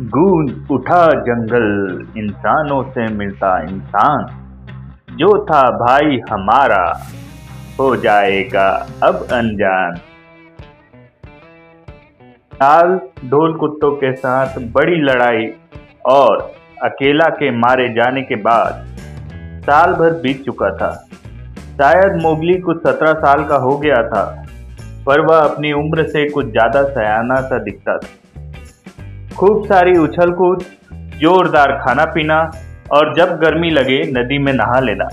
गूंज उठा जंगल, इंसानों से मिलता इंसान, जो था भाई हमारा हो जाएगा अब अनजान। ताल ढोल कुत्तों के साथ बड़ी लड़ाई और अकेला के मारे जाने के बाद साल भर बीत चुका था। शायद मोगली कुछ 17 साल का हो गया था, पर वह अपनी उम्र से कुछ ज्यादा सयाना सा दिखता था। खूब सारी उछल कूद, जोरदार खाना पीना और जब गर्मी लगे नदी में नहा लेना,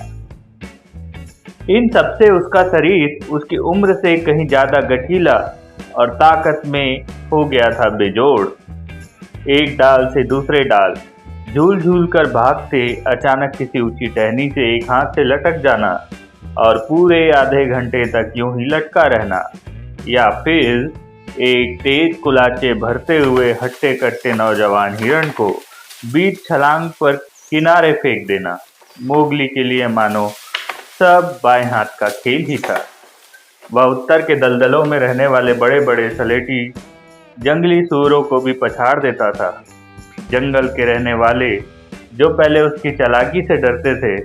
इन सबसे उसका शरीर उसकी उम्र से कहीं ज्यादा गठीला और ताकत में हो गया था बेजोड़। एक डाल से दूसरे डाल झूल झूल कर भागते, अचानक किसी ऊंची टहनी से एक हाथ से लटक जाना और पूरे आधे घंटे तक यूं ही लटका रहना, या फिर एक तेज कुलाचे भरते हुए हट्टे कट्टे नौजवान हिरण को बीच छलांग पर किनारे फेंक देना। मोगली के लिए मानो सब बाएं हाथ का खेल ही था। वह उत्तर के दलदलों में रहने वाले बड़े बड़े सलेटी जंगली सूअरों को भी पछाड़ देता था। जंगल के रहने वाले जो पहले उसकी चालाकी से डरते थे,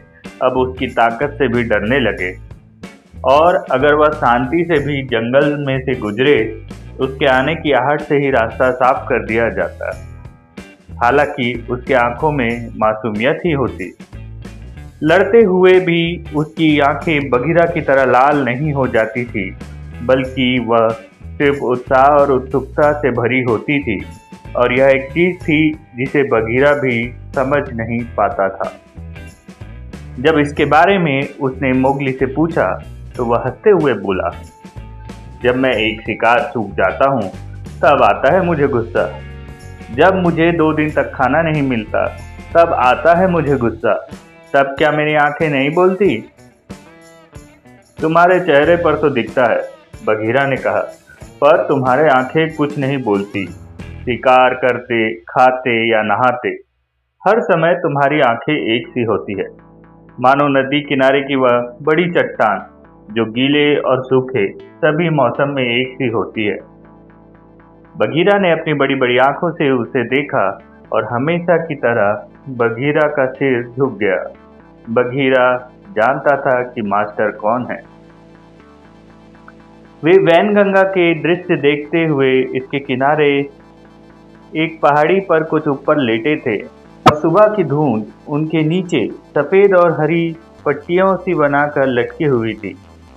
अब उसकी ताकत से भी डरने लगे, और अगर वह शांति से भी जंगल में से गुजरे, उसके आने की आहट से ही रास्ता साफ कर दिया जाता। हालांकि उसकी आंखों में मासूमियत ही होती। लड़ते हुए भी उसकी आंखें बगीरा की तरह लाल नहीं हो जाती थी, बल्कि वह सिर्फ उत्साह और उत्सुकता से भरी होती थी, और यह एक चीज थी जिसे बगीरा भी समझ नहीं पाता था। जब इसके बारे में उसने मोगली से पूछा तो वह हंसते हुए बोला, जब मैं एक शिकार चूक जाता हूँ तब आता है मुझे गुस्सा। जब मुझे 2 दिन तक खाना नहीं मिलता तब आता है मुझे गुस्सा। तब क्या मेरी आंखें नहीं बोलती? तुम्हारे चेहरे पर तो दिखता है, बगीरा ने कहा, पर तुम्हारे आंखें कुछ नहीं बोलती। शिकार करते, खाते या नहाते, हर समय तुम्हारी आंखें एक सी होती है, मानो नदी किनारे की वह बड़ी चट्टान जो गीले और सूखे सभी मौसम में एक सी होती है। बगीरा ने अपनी बड़ी बड़ी आंखों से उसे देखा और हमेशा की तरह बगीरा का सिर झुक गया। बगीरा जानता था कि मास्टर कौन है। वे वैनगंगा के दृश्य देखते हुए इसके किनारे एक पहाड़ी पर कुछ ऊपर लेटे थे, और सुबह की धूंध उनके नीचे सफेद और हरी पट्टियों सी बनाकर लटकी हुई थी।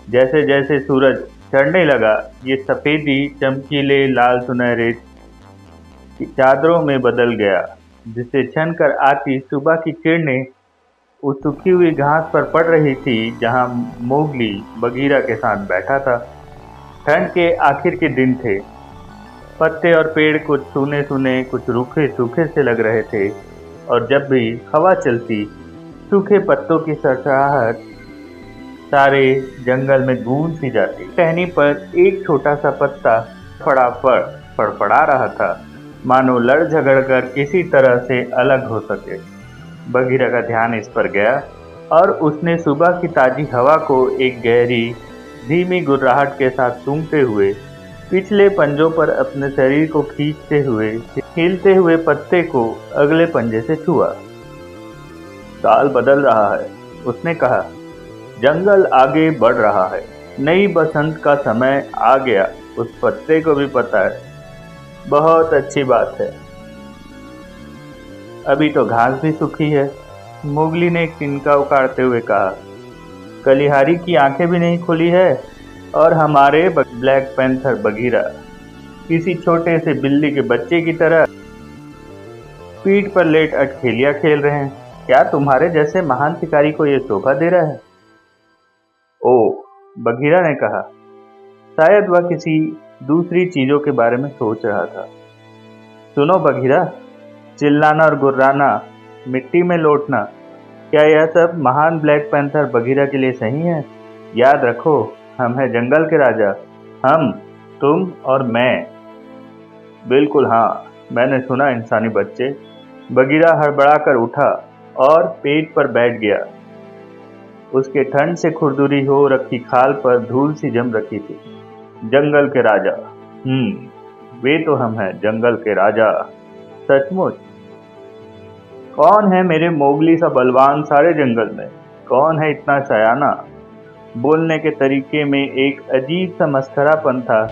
जैसे जैसे सूरज चढ़ने लगा, ये सफेदी चमकीले लाल सुनहरे चादरों में बदल गया, जिससे छन कर आती सुबह की किरणें उस सूखी हुई घास पर पड़ रही थी जहां मोगली बगीरा के साथ बैठा था। ठंड के आखिर के दिन थे। पत्ते और पेड़ कुछ सूने सूने, कुछ रूखे सूखे से लग रहे थे, और जब भी हवा चलती, सूखे पत्तों की सरसराहट सारे जंगल में गूंज सी जाती। टहनी पर एक छोटा सा पत्ता फड़फड़ा रहा था, मानो लड़ झगड़ कर किसी तरह से अलग हो सके। बगीरा का ध्यान इस पर गया, और उसने सुबह की ताजी हवा को एक गहरी धीमी गुर्राहट के साथ सूंघते हुए पिछले पंजों पर अपने शरीर को खींचते हुए हिलते हुए पत्ते को अगले पंजे से छुआ। साल बदल रहा है, उसने कहा। जंगल आगे बढ़ रहा है, नई बसंत का समय आ गया, उस पत्ते को भी पता है। बहुत अच्छी बात है। अभी तो घास भी सूखी है, मोगली ने एक तिनका उखाड़ते हुए कहा। कलिहारी की आंखें भी नहीं खुली है, और हमारे ब्लैक पैंथर बगीरा किसी छोटे से बिल्ली के बच्चे की तरह पीठ पर लेट अटखेलियां खेल रहे हैं। क्या तुम्हारे जैसे महान शिकारी को यह शोभा दे रहा है? ओ, बगीरा ने कहा। शायद वह किसी दूसरी चीजों के बारे में सोच रहा था। सुनो बगीरा, चिल्लाना और गुर्राना, मिट्टी में लौटना, क्या यह सब महान ब्लैक पैंथर बगीरा के लिए सही है? याद रखो, हम हैं जंगल के राजा। हम, तुम और मैं। बिल्कुल हाँ, मैंने सुना इंसानी बच्चे। बगीरा हड़बड़ाकर उठा और पेट पर बैठ गया। उसके ठंड से खुरदुरी हो रखी खाल पर धूल सी जम रखी थी। जंगल के राजा, वे तो हम हैं, जंगल के राजा। सचमुच? कौन है मेरे मोगली सा बलवान सारे जंगल में? कौन है इतना सयाना? बोलने के तरीके में एक अजीब सा मस्खरापन था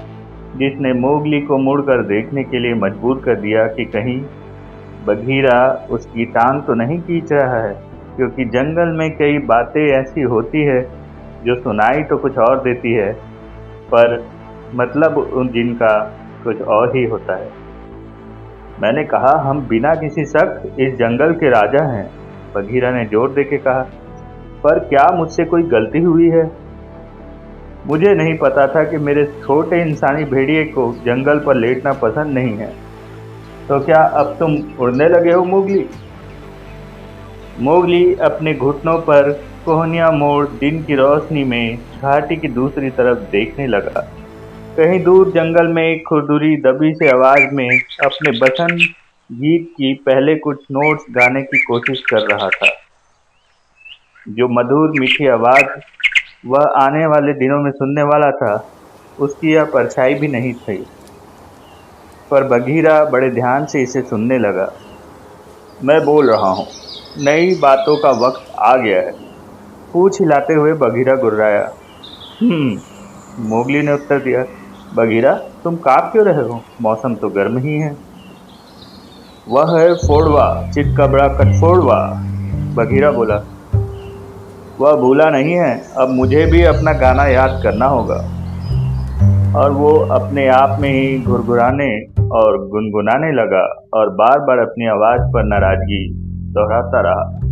जिसने मोगली को मुड़कर देखने के लिए मजबूर कर दिया कि कहीं बघीरा उसकी टांग तो नहीं खींच रहा है, क्योंकि जंगल में कई बातें ऐसी होती है जो सुनाई तो कुछ और देती है, पर मतलब उन जिनका कुछ और ही होता है। मैंने कहा, हम बिना किसी शक इस जंगल के राजा हैं, बघीरा ने जोर देके कहा। पर क्या मुझसे कोई गलती हुई है? मुझे नहीं पता था कि मेरे छोटे इंसानी भेड़िए को जंगल पर लेटना पसंद नहीं है। तो क्या अब तुम उड़ने लगे हो मोगली? मोगली अपने घुटनों पर कोहनियां मोड़ दिन की रोशनी में घाटी की दूसरी तरफ देखने लगा। कहीं दूर जंगल में एक खुरदुरी दबी से आवाज में अपने बसंत गीत की पहले कुछ नोट्स गाने की कोशिश कर रहा था। जो मधुर मीठी आवाज वह आने वाले दिनों में सुनने वाला था, उसकी यह परछाई भी नहीं थी। पर बघीरा बड़े ध्यान से इसे सुनने लगा। मैं बोल रहा हूँ, नई बातों का वक्त आ गया है, पूंछ हिलाते हुए बघीरा गुर्राया। मोगली ने उत्तर दिया। बघीरा, तुम कांप क्यों रहे हो? मौसम तो गर्म ही है। वह है फोड़वा, चित बड़ा कठफोड़वा, बघीरा बोला। वह भूला नहीं है, अब मुझे भी अपना गाना याद करना होगा। और वो अपने आप में ही घुरघुराने और गुनगुनाने लगा और बार बार अपनी आवाज पर नाराजगी दोहराता रहा।